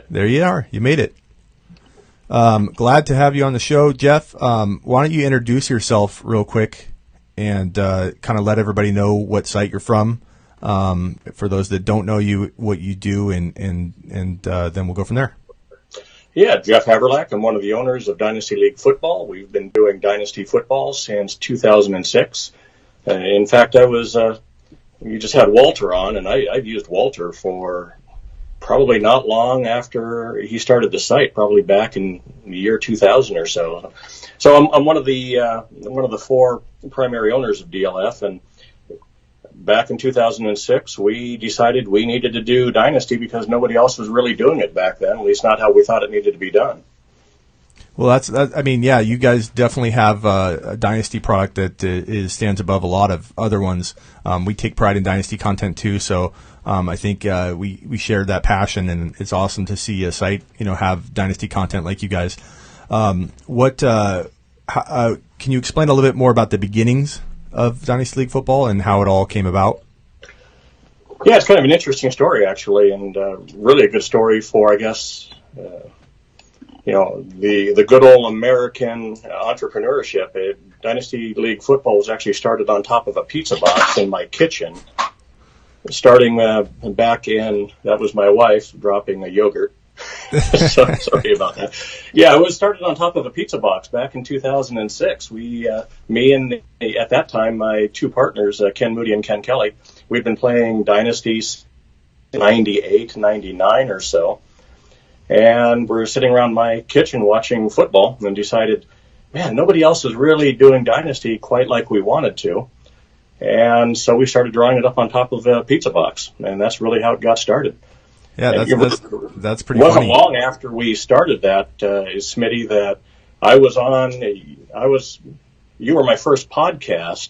There you are. You made it. Glad to have you on the show, Jeff. Why don't you introduce yourself real quick and kind of let everybody know what site you're from. For those that don't know you, what you do, and then we'll go from there. Yeah, Jeff Haverlack. I'm one of the owners of Dynasty League Football. We've been doing Dynasty football since 2006. In fact, you just had Walter on, and I've used Walter for probably not long after he started the site, probably back in the year 2000 or so. So I'm one of the four primary owners of DLF, and back in 2006, we decided we needed to do Dynasty because nobody else was really doing it back then, at least not how we thought it needed to be done. Well, you guys definitely have a Dynasty product that stands above a lot of other ones. We take pride in Dynasty content too, so I think we share that passion, and it's awesome to see a site have Dynasty content like you guys. Can you explain a little bit more about the beginnings of Dynasty League Football and how it all came about? Yeah, it's kind of an interesting story, actually, and really a good story for, I guess, the good old American entrepreneurship. Dynasty League Football was actually started on top of a pizza box in my kitchen, starting back in, that was my wife dropping a yogurt. So, sorry about that. Yeah, it was started on top of a pizza box back in 2006. Me and at that time, my two partners, Ken Moody and Ken Kelly, we'd been playing Dynasties 98, 99 or so. And we're sitting around my kitchen watching football and decided, man, nobody else is really doing Dynasty quite like we wanted to. And so we started drawing it up on top of a pizza box, and that's really how it got started. Yeah, that's pretty funny. It wasn't long after we started that, Smitty, that you were my first podcast,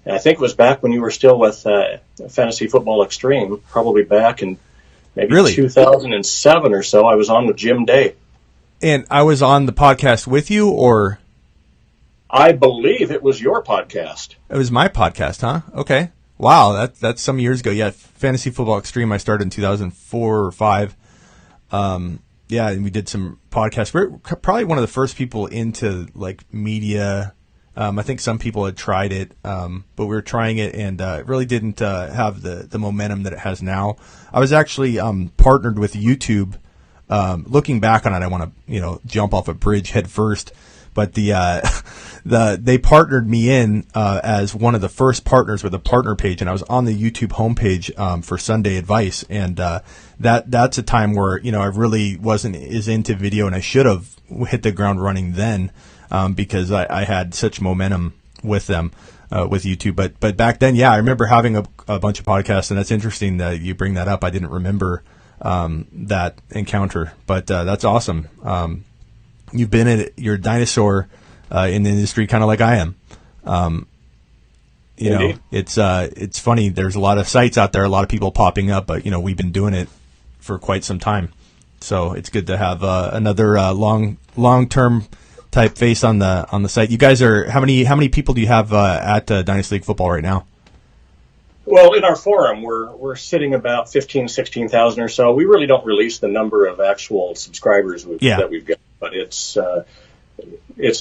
and I think it was back when you were still with Fantasy Football Extreme, probably back in maybe 2007 or so. I was on with Jim Day. And I was on the podcast with you, or? I believe it was your podcast. It was my podcast, huh? Okay. Wow, that's some years ago. Yeah, Fantasy Football Extreme, I started in 2004 or 5. Yeah, and we did some podcasts. We're probably one of the first people into, like, media. I think some people had tried it, but we were trying it, and it really didn't have the momentum that it has now. I was actually partnered with YouTube. Looking back on it, I want to jump off a bridge head first. But they partnered me in as one of the first partners with a partner page, and I was on the YouTube homepage for Sunday Advice, and that's a time where I really wasn't as into video, and I should have hit the ground running then because I had such momentum with them with YouTube. But back then, yeah, I remember having a bunch of podcasts, and that's interesting that you bring that up. I didn't remember that encounter, but that's awesome. You've been you're a dinosaur in the industry, kind of like I am. It's funny. There's a lot of sites out there, a lot of people popping up, but we've been doing it for quite some time. So it's good to have another long-term type face on the site. You guys are how many people do you have at Dynasty League Football right now? Well, in our forum, we're sitting about 15,000, 16,000 or so. We really don't release the number of actual subscribers that we've got, but it's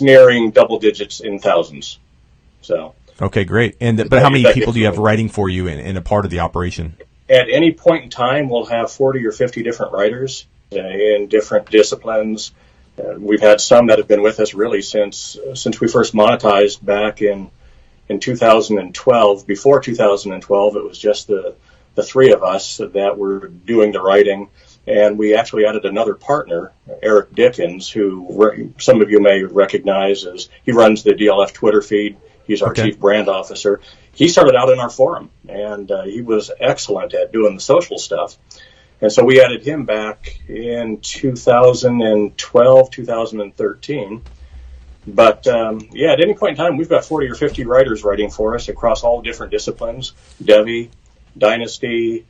nearing double digits in thousands. So okay, great. But how many people do you have writing for you in a part of the operation? At any point in time, we'll have 40 or 50 different writers in different disciplines. We've had some that have been with us really since we first monetized back in 2012. Before 2012, it was just the three of us that were doing the writing, and we actually added another partner, Erik Dickens, who some of you may recognize as he runs the DLF Twitter feed. He's our chief brand officer. He started out in our forum, and he was excellent at doing the social stuff. And so we added him back in 2012, 2013. But, at any point in time, we've got 40 or 50 writers writing for us across all different disciplines, Devi, Dynasty.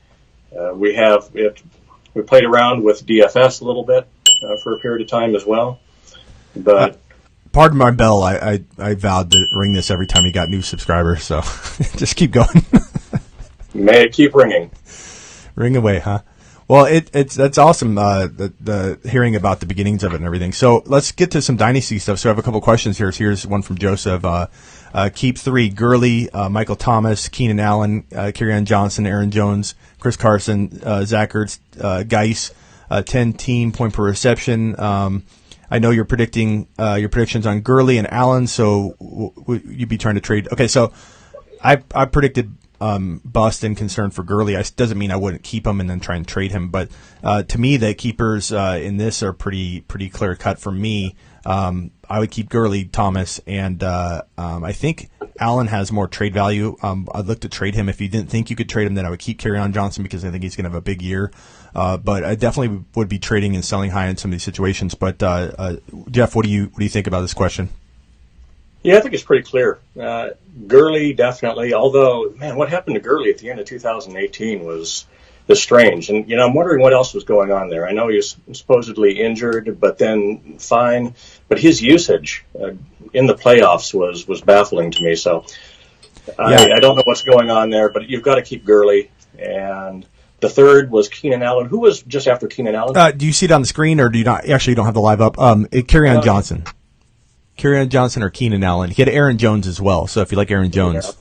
We played around with DFS a little bit for a period of time as well. But pardon my bell. I vowed to ring this every time you got new subscribers, so just keep going. May it keep ringing. Ring away, huh? Well, that's awesome. The hearing about the beginnings of it and everything. So let's get to some dynasty stuff. So I have a couple questions here. So here's one from Joseph. Keep 3: Gurley, Michael Thomas, Keenan Allen, Keyshawn Johnson, Aaron Jones, Chris Carson, Zach Ertz, Geis, 10 team point per reception. I know you're predicting your predictions on Gurley and Allen. So you'd be trying to trade. Okay, so I predicted bust and concern for Gurley. Doesn't mean I wouldn't keep him and then try and trade him, but to me, the keepers in this are pretty clear cut for me. I would keep Gurley, Thomas, and I think Allen has more trade value. I'd look to trade him. If you didn't think you could trade him, then I would keep Keyshawn Johnson because I think he's going to have a big year. But I definitely would be trading and selling high in some of these situations. But Jeff, what do you think about this question? Yeah, I think it's pretty clear. Gurley, definitely. Although, man, what happened to Gurley at the end of 2018 was strange. And, I'm wondering what else was going on there. I know he was supposedly injured, but then fine. But his usage in the playoffs was baffling to me. So I don't know what's going on there, but you've got to keep Gurley. And the third was Keenan Allen. Who was just after Keenan Allen? Do you see it on the screen, or do you not? Actually, you don't have the live up. Keyshawn Johnson. Keyshawn Johnson or Keenan Allen. He had Aaron Jones as well, so if you like Aaron Jones.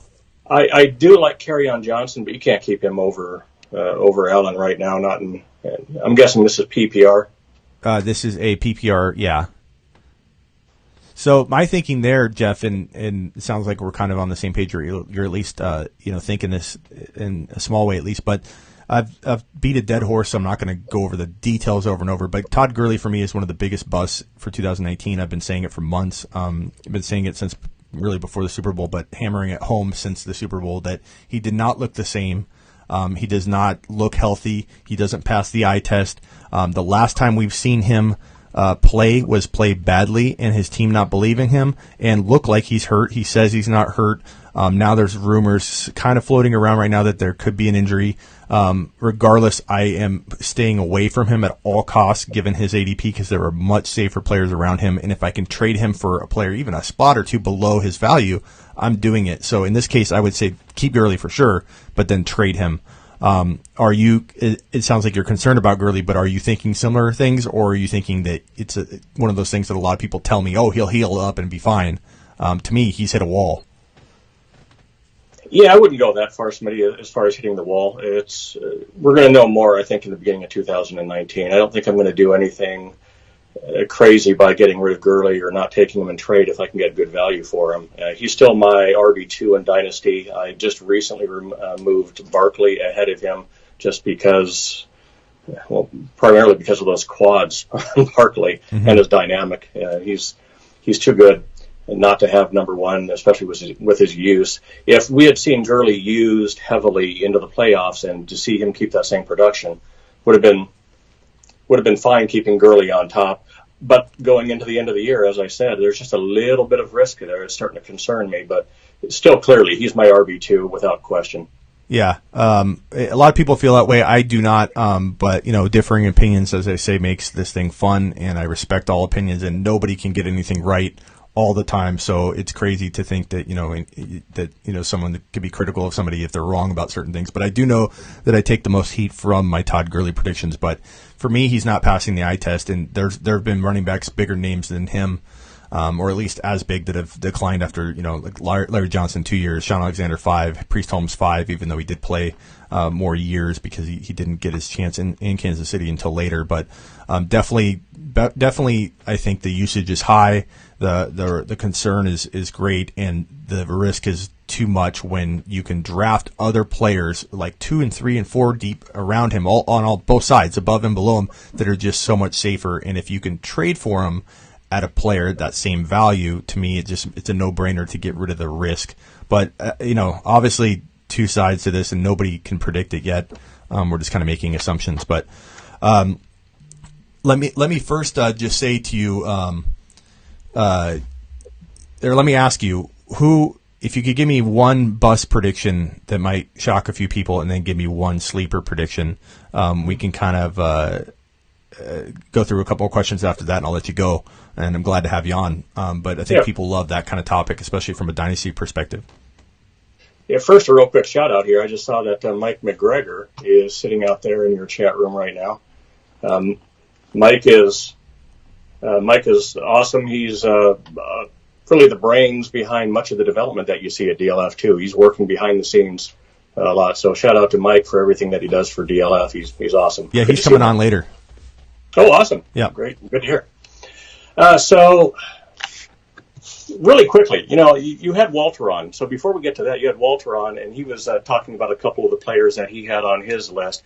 Yeah. I do like Keyshawn Johnson, but you can't keep him over Allen right now. I'm guessing this is PPR. This is a PPR, yeah. So my thinking there, Jeff, and it sounds like we're kind of on the same page, or you're at least thinking this in a small way at least, but I've beat a dead horse, so I'm not going to go over the details over and over. But Todd Gurley for me is one of the biggest busts for 2019. I've been saying it for months. I've been saying it since really before the Super Bowl, but hammering it home since the Super Bowl that he did not look the same. He does not look healthy. He doesn't pass the eye test. The last time we've seen him play badly, and his team not believing him and look like he's hurt. He says he's not hurt. Now there's rumors kind of floating around right now that there could be an injury. Regardless, I am staying away from him at all costs given his ADP because there are much safer players around him. And if I can trade him for a player, even a spot or two below his value, I'm doing it. So in this case, I would say keep Gurley for sure, but then trade him. It sounds like you're concerned about Gurley, but are you thinking similar things, or are you thinking that it's one of those things that a lot of people tell me, oh, he'll heal up and be fine? To me, he's hit a wall. Yeah, I wouldn't go that far, Smitty, as far as hitting the wall. We're going to know more, I think, in the beginning of 2019. I don't think I'm going to do anything crazy by getting rid of Gurley or not taking him in trade if I can get good value for him. He's still my RB2 in Dynasty. I just recently moved Barkley ahead of him just because, primarily because of those quads on Barkley and his dynamic. He's too good not to have number one, especially with his use. If we had seen Gurley used heavily into the playoffs and to see him keep that same production, would have been fine keeping Gurley on top. But going into the end of the year, as I said, there's just a little bit of risk there. It's starting to concern me, but still clearly he's my RB2 without question. Yeah. A lot of people feel that way. I do not. But differing opinions, as I say, makes this thing fun, and I respect all opinions, and nobody can get anything right all the time. So it's crazy to think that, someone could be critical of somebody if they're wrong about certain things. But I do know that I take the most heat from my Todd Gurley predictions. But for me, he's not passing the eye test, and there have been running backs bigger names than him, or at least as big, that have declined after, like Larry Johnson 2 years, Sean Alexander 5, Priest Holmes 5, even though he did play more years because he didn't get his chance in Kansas City until later. But definitely, I think the usage is high. The concern is great, and the risk is too much when you can draft other players like 2 and 3 and 4 deep around him, both sides, above and below him, that are just so much safer. And if you can trade for him at a player at that same value, to me, it's a no-brainer to get rid of the risk. But obviously, two sides to this, and nobody can predict it yet. We're just kind of making assumptions. But let me first just say to you, let me ask you, if you could give me one bust prediction that might shock a few people, and then give me one sleeper prediction, we can kind of go through a couple of questions after that, and I'll let you go. And I'm glad to have you on. But I think people love that kind of topic, especially from a dynasty perspective. Yeah, first, a real quick shout out here. I just saw that Mike McGregor is sitting out there in your chat room right now. Um, Mike is awesome. He's really the brains behind much of the development that you see at DLF too. He's working behind the scenes a lot. So shout out to Mike for everything that he does for DLF. He's awesome. Yeah, he's coming on later. Oh, awesome. Yeah, great. Good to hear. So really quickly, you had Walter on. So before we get to that, you had Walter on, and he was talking about a couple of the players that he had on his list.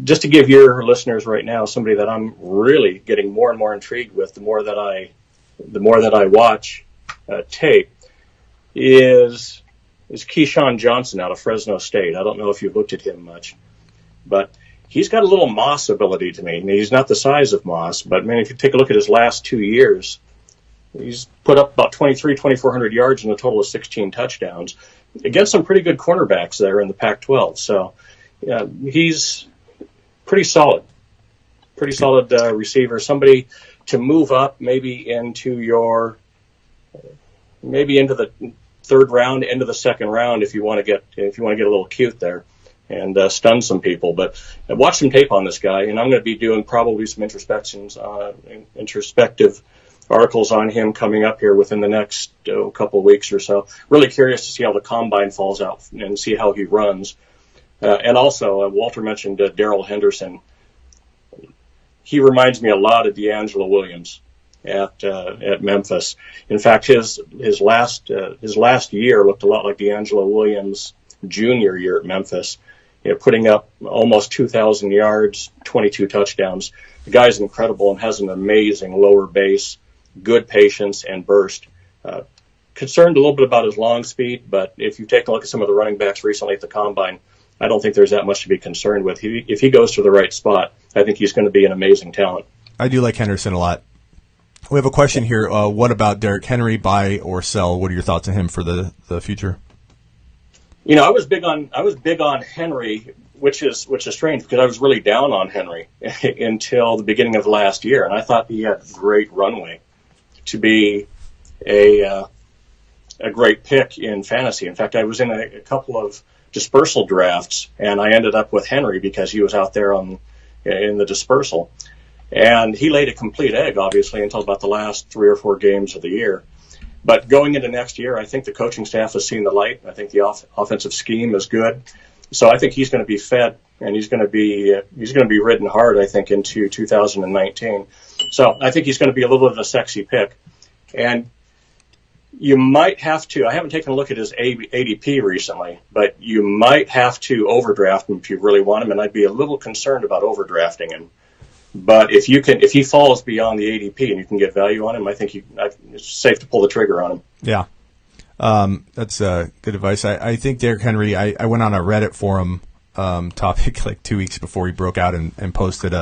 Just to give your listeners right now somebody that I'm really getting more and more intrigued with, the more that I watch tape, is Keyshawn Johnson out of Fresno State. I don't know if you've looked at him much, but he's got a little Moss ability to me. He's not the size of Moss, but man, if you take a look at his last 2 years, he's put up about 2,400 yards and a total of 16 touchdowns against some pretty good cornerbacks there in the Pac-12. So yeah, he's pretty solid receiver. Somebody to move up maybe into the third round, into the second round if you want to get a little cute there and stun some people. But watch some tape on this guy, and I'm going to be doing probably some introspective articles on him coming up here within the next couple of weeks or so. Really curious to see how the combine falls out and see how he runs. And also, Walter mentioned Darrel Henderson. He reminds me a lot of D'Angelo Williams at Memphis. In fact, his last year looked a lot like D'Angelo Williams' junior year at Memphis. Putting up almost 2,000 yards, 22 touchdowns. The guy's incredible and has an amazing lower base, good patience, and burst. Concerned a little bit about his long speed, but if you take a look at some of the running backs recently at the Combine, I don't think there's that much to be concerned with. If he goes to the right spot, I think he's going to be an amazing talent. I do like Henderson a lot. We have a question here. What about Derrick Henry, buy or sell? What are your thoughts on him for the future? I was big on Henry, which is strange because I was really down on Henry until the beginning of last year, and I thought he had great runway to be a great pick in fantasy. In fact, I was in a couple of dispersal drafts, and I ended up with Henry because he was out there in the dispersal, and he laid a complete egg, obviously, until about the last 3 or 4 games of the year. But going into next year, I think the coaching staff has seen the light. I think the offensive scheme is good. So I think he's going to be fed, and he's going to be ridden hard, I think, into 2019. So I think he's going to be a little bit of a sexy pick. And you might have to, I haven't taken a look at his ADP recently, but you might have to overdraft him if you really want him, and I'd be a little concerned about overdrafting him. But if he falls beyond the ADP and you can get value on him, I think it's safe to pull the trigger on him. Yeah. That's good advice. I think Derrick Henry, I went on a Reddit forum topic like 2 weeks before he broke out and posted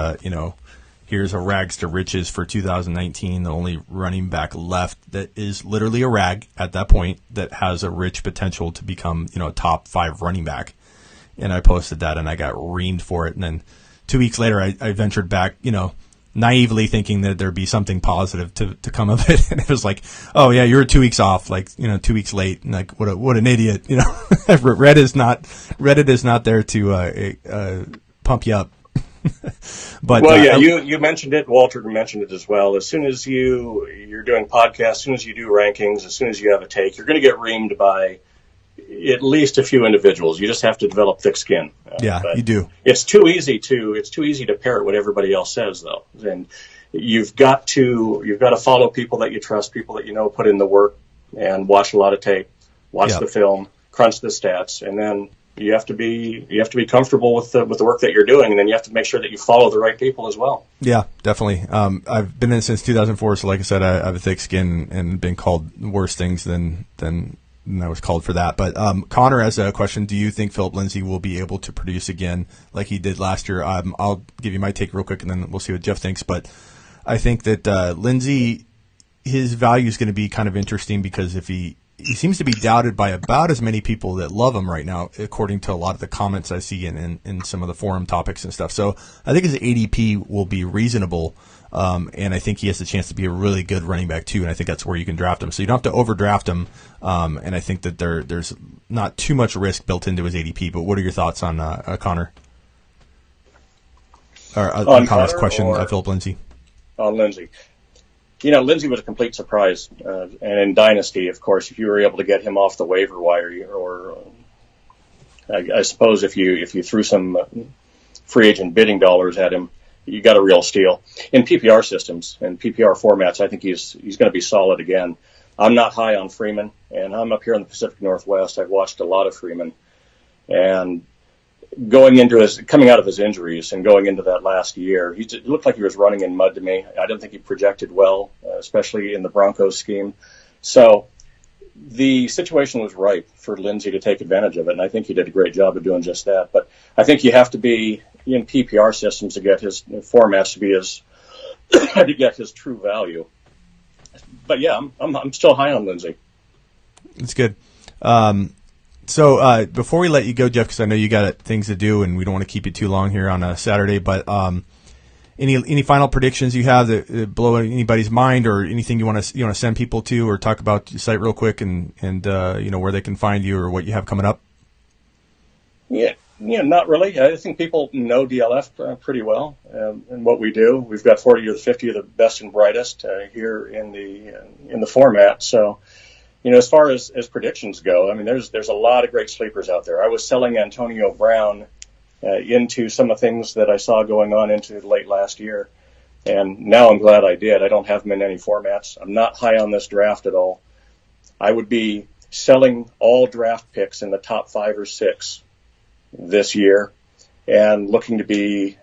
here's a rags to riches for 2019, the only running back left that is literally a rag at that point that has a rich potential to become, a top 5 running back. And I posted that and I got reamed for it. And then 2 weeks later, I ventured back, naively thinking that there'd be something positive to come of it. And it was like, oh yeah, you're 2 weeks off, 2 weeks late. And like, what an idiot, Reddit is not there to pump you up. But you mentioned it. Walter mentioned it as well. As soon as you're doing podcasts, as soon as you do rankings, as soon as you have a take, you're going to get reamed by at least a few individuals. You just have to develop thick skin. You do. It's too easy to parrot what everybody else says, though, and you've got to follow people that you trust, people that put in the work, and watch a lot of tape, watch the film, crunch the stats, and then you have to be comfortable with the work that you're doing, and then you have to make sure that you follow the right people as well. Yeah, definitely. I've been in since 2004, so like I said, I have a thick skin and been called worse things than I was called for that. But Connor has a question. Do you think Philip Lindsay will be able to produce again like he did last year? I'll give you my take real quick, and then we'll see what Jeff thinks. But I think that Lindsay, his value is going to be kind of interesting because if he seems to be doubted by about as many people that love him right now, according to a lot of the comments I see in some of the forum topics and stuff. So I think his ADP will be reasonable. And I think he has the chance to be a really good running back too, and I think that's where you can draft him. So you don't have to overdraft him, and I think that there's not too much risk built into his ADP. But what are your thoughts on Connor? Or on Connor's question, Philip Lindsay. On Lindsay. Lindsay was a complete surprise. And in Dynasty, of course, if you were able to get him off the waiver wire, or I suppose if you threw some free agent bidding dollars at him, you got a real steal. In PPR systems and PPR formats, I think he's going to be solid again. I'm not high on Freeman, and I'm up here in the Pacific Northwest. I've watched a lot of Freeman, and coming out of his injuries and going into that last year, it looked like he was running in mud to me. I didn't think he projected well, especially in the Broncos scheme. So the situation was ripe for Lindsay to take advantage of it, and I think he did a great job of doing just that. But I think you have to be in PPR systems to get his formats to be to get his true value. But yeah, I'm still high on Lindsay. That's good. So before we let you go, Jeff, because I know you got things to do, and we don't want to keep you too long here on a Saturday, but any final predictions you have that blow anybody's mind, or anything you want to send people to, or talk about your site real quick, and where they can find you or what you have coming up? Yeah, not really. I think people know DLF pretty well and what we do. We've got 40 or 50 of the best and brightest here in the format. So, as far as predictions go, I mean, there's a lot of great sleepers out there. I was selling Antonio Brown into some of the things that I saw going on into late last year, and now I'm glad I did. I don't have him in any formats. I'm not high on this draft at all. I would be selling all draft picks in the top 5 or 6 this year and looking to be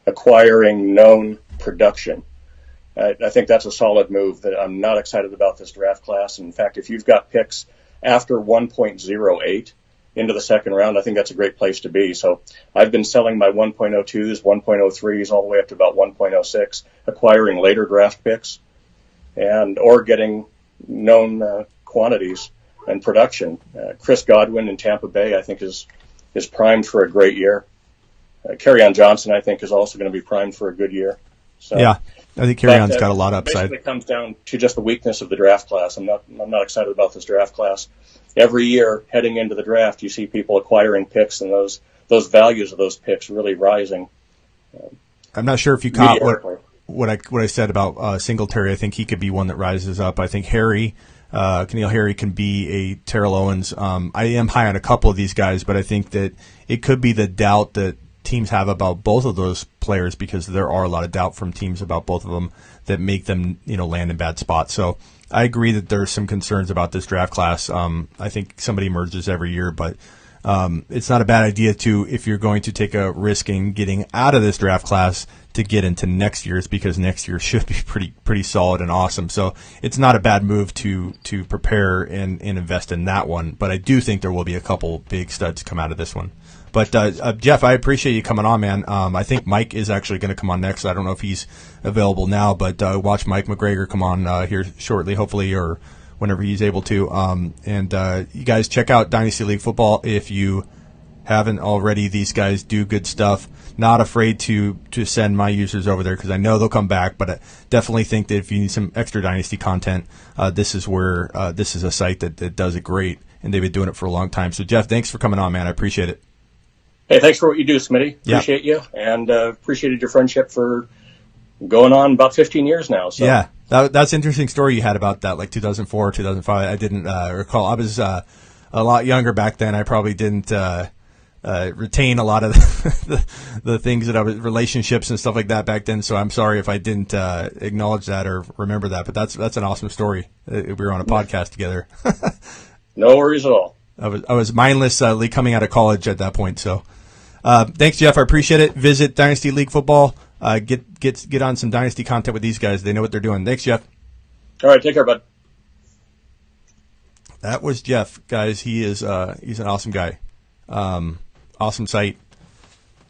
acquiring known production. I think that's a solid move. That I'm not excited about this draft class. In fact, if you've got picks after 1.08 into the second round, I think that's a great place to be. So I've been selling my 1.02s, 1.03s, all the way up to about 1.06, acquiring later draft picks or getting known quantities and production. Chris Godwin in Tampa Bay, I think, is primed for a great year. Keyshawn Johnson, I think, is also going to be primed for a good year. So, yeah, I think Keyshawn's got a lot of upside. Basically, it comes down to just the weakness of the draft class. I'm not excited about this draft class. Every year, heading into the draft, you see people acquiring picks, and those values of those picks really rising. I'm not sure if you caught what I said about Singletary. I think he could be one that rises up. I think N'Keal Harry can be a Terrell Owens. I am high on a couple of these guys, but I think that it could be the doubt that teams have about both of those players, because there are a lot of doubt from teams about both of them that make them, land in bad spots. So I agree that there's some concerns about this draft class. I think somebody emerges every year, but it's not a bad idea if you're going to take a risk in getting out of this draft class to get into next year's, because next year should be pretty solid and awesome. So it's not a bad move to prepare and invest in that one. But I do think there will be a couple big studs come out of this one. But Jeff, I appreciate you coming on, man. I think Mike is actually going to come on next. I don't know if he's available now, but watch Mike McGregor come on here shortly, hopefully, or whenever he's able to. And you guys check out Dynasty League Football if you haven't already. These guys do good stuff. Not afraid to send my users over there, because I know they'll come back. But I definitely think that if you need some extra Dynasty content, this is where this is a site that does it great, and they've been doing it for a long time. So Jeff, thanks for coming on, man. I appreciate it. Hey, thanks for what you do, Smitty. Appreciate you, and appreciated your friendship for going on about 15 years now. So. Yeah, that's an interesting story you had about that, like 2004, 2005. I didn't recall. I was a lot younger back then. I probably didn't retain a lot of the things that I was, relationships and stuff like that back then. So I'm sorry if I didn't acknowledge that or remember that. But that's an awesome story. We were on a podcast together. No worries at all. I was mindlessly coming out of college at that point. So thanks, Jeff. I appreciate it. Visit Dynasty League Football. Get on some Dynasty content with these guys. They know what they're doing. Thanks, Jeff. All right, take care, bud. That was Jeff, guys. He's an awesome guy. Awesome site.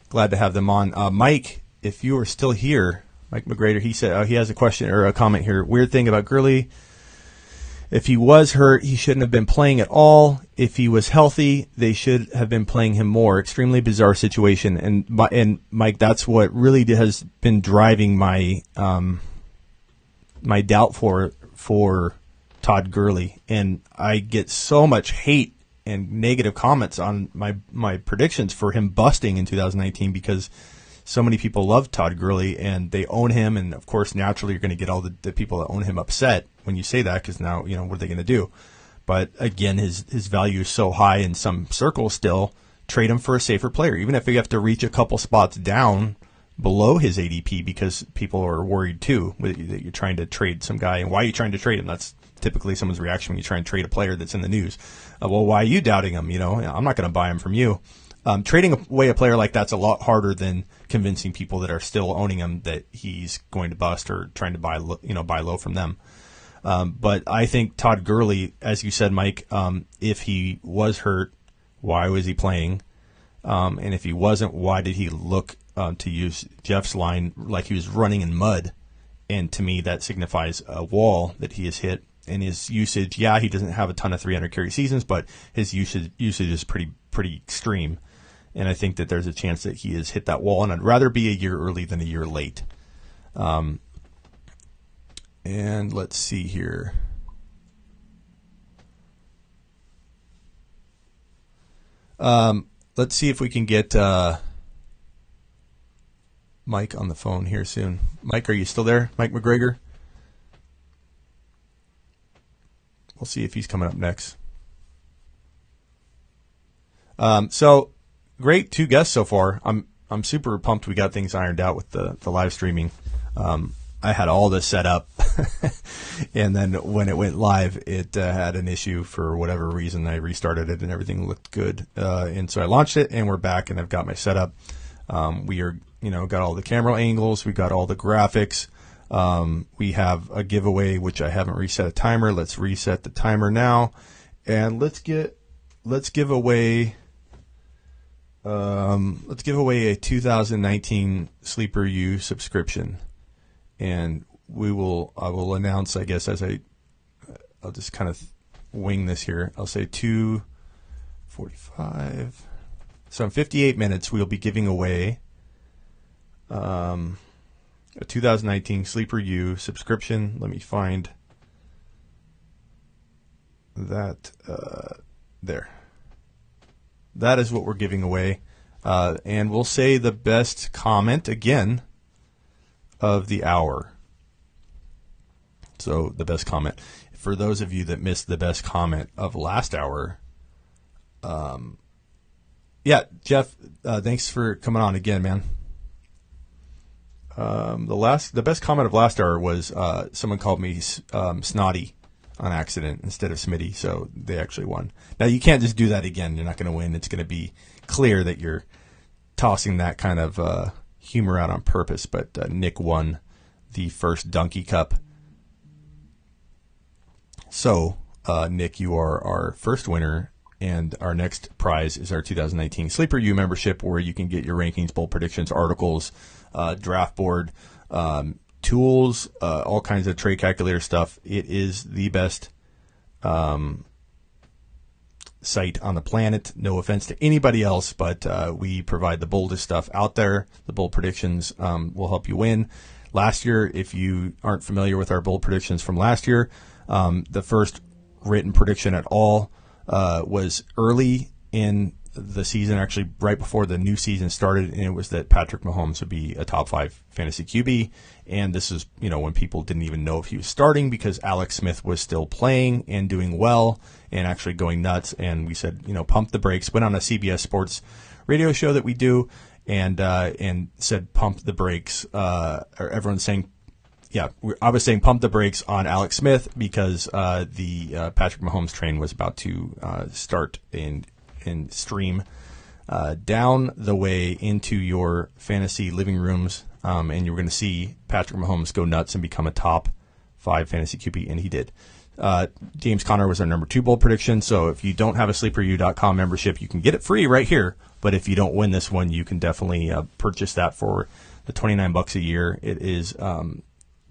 Glad to have them on. Mike, if you are still here, Mike McGregor, he said he has a question or a comment here. Weird thing about Gurley If he was hurt, he shouldn't have been playing at all. If he was healthy, they should have been playing him more. Extremely bizarre situation. And Mike, that's what really has been driving my my doubt for Todd Gurley. And I get so much hate and negative comments on my predictions for him busting in 2019 because so many people love Todd Gurley and they own him, and of course naturally you're going to get all the people that own him upset when you say that, because now what are they going to do? But again, his value is so high in some circles still. Trade him for a safer player, even if you have to reach a couple spots down below his ADP, because people are worried too that you're trying to trade some guy. And why are you trying to trade him? That's typically someone's reaction when you try and trade a player that's in the news. Well, why are you doubting him? I'm not going to buy him from you. Trading away a player like that's a lot harder than convincing people that are still owning him that he's going to bust, or trying to buy low from them. But I think Todd Gurley, as you said, Mike, if he was hurt, why was he playing? And if he wasn't, why did he look, to use Jeff's line, like he was running in mud? And to me, that signifies a wall that he has hit. And his usage, he doesn't have a ton of 300 carry seasons, but his usage is pretty extreme. And I think that there's a chance that he has hit that wall, and I'd rather be a year early than a year late. And let's see here. Let's see if we can get Mike on the phone here soon. Mike, are you still there? Mike McGregor? We'll see if he's coming up next. So great 2 guests so far. I'm super pumped we got things ironed out with the live streaming. I had all this set up, and then when it went live, it had an issue for whatever reason. I restarted it, and everything looked good. And so I launched it, and we're back, and I've got my setup. We are, got all the camera angles. We got all the graphics. We have a giveaway, which I haven't reset a timer. Let's reset the timer now, and let's give away a 2019 Sleeper U subscription. And I will announce, I guess, I'll just kind of wing this here. I'll say 2:45. So in 58 minutes, we'll be giving away a 2019 Sleeper U subscription. Let me find that there. That is what we're giving away. And we'll say the best comment again of the hour. So the best comment. For those of you that missed the best comment of last hour, Jeff, thanks for coming on again, man. The best comment of last hour was someone called me snotty on accident instead of Smitty, so they actually won. Now you can't just do that again. You're not going to win. It's going to be clear that you're tossing that kind of humor out on purpose. But Nick won the first Donkey Cup. So Nick, you are our first winner. And our next prize is our 2019 Sleeper U membership, where you can get your rankings, bold predictions, articles, draft board, tools, all kinds of trade calculator stuff. It is the best site on the planet. No offense to anybody else, but we provide the boldest stuff out there. The bold predictions will help you win. Last year, if you aren't familiar with our bold predictions from last year, the first written prediction at all was early in the season, actually right before the new season started, and it was that Patrick Mahomes would be a top 5 fantasy QB. And this is, when people didn't even know if he was starting, because Alex Smith was still playing and doing well and actually going nuts. And we said, pump the brakes. Went on a CBS Sports radio show that we do, and said pump the brakes. Or everyone's saying, I was saying pump the brakes on Alex Smith, because the Patrick Mahomes train was about to start and stream down the way into your fantasy living rooms, and you were going to see Patrick Mahomes go nuts and become a top 5 fantasy QB, and he did. James Conner was our number 2 bold prediction, so if you don't have a sleeperu.com membership, you can get it free right here, but if you don't win this one, you can definitely purchase that for the $29 a year. It is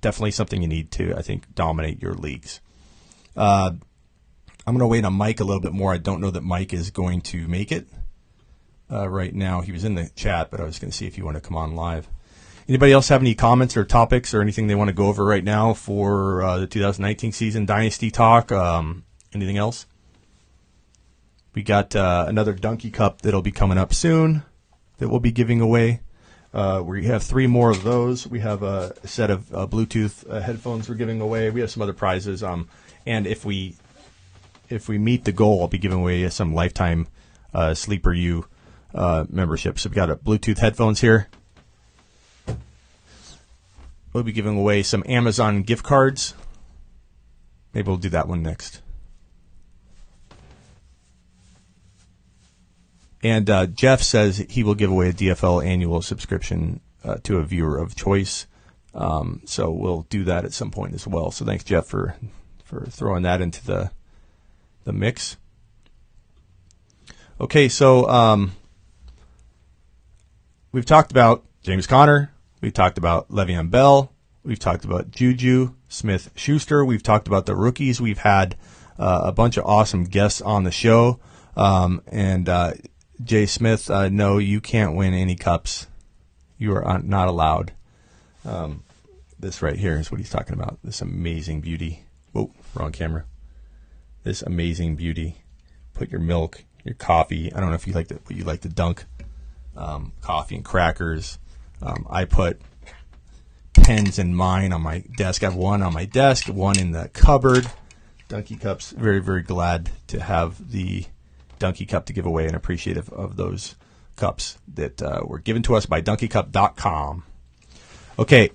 definitely something you need to, I think, dominate your leagues. I'm going to wait on Mike a little bit more. I don't know that Mike is going to make it right now. He was in the chat, but I was going to see if you want to come on live. Anybody else have any comments or topics or anything they want to go over right now for the 2019 season? Dynasty talk? Anything else? We got another Donkey Cup that'll be coming up soon that we'll be giving away. We have 3 more of those. We have a set of Bluetooth headphones we're giving away. We have some other prizes. And if we meet the goal, I'll be giving away some lifetime Sleeper U memberships. So we've got Bluetooth headphones here. We'll be giving away some Amazon gift cards. Maybe we'll do that one next. And Jeff says he will give away a DFL annual subscription to a viewer of choice. So we'll do that at some point as well. So thanks, Jeff, for throwing that into the mix. Okay, so we've talked about James Conner. We've talked about Le'Veon Bell. We've talked about Juju Smith-Schuster. We've talked about the rookies. We've had a bunch of awesome guests on the show. And Jay Smith, no, you can't win any cups. You are not allowed. This right here is what he's talking about. This amazing beauty. Whoa, wrong camera. This amazing beauty. Put your milk, your coffee. I don't know if you like to dunk coffee and crackers. I put pens in mine on my desk. I have one on my desk, one in the cupboard. Donkey Cups. Very, very glad to have the Donkey Cup to give away and appreciative of those cups that were given to us by donkeycup.com. Okay,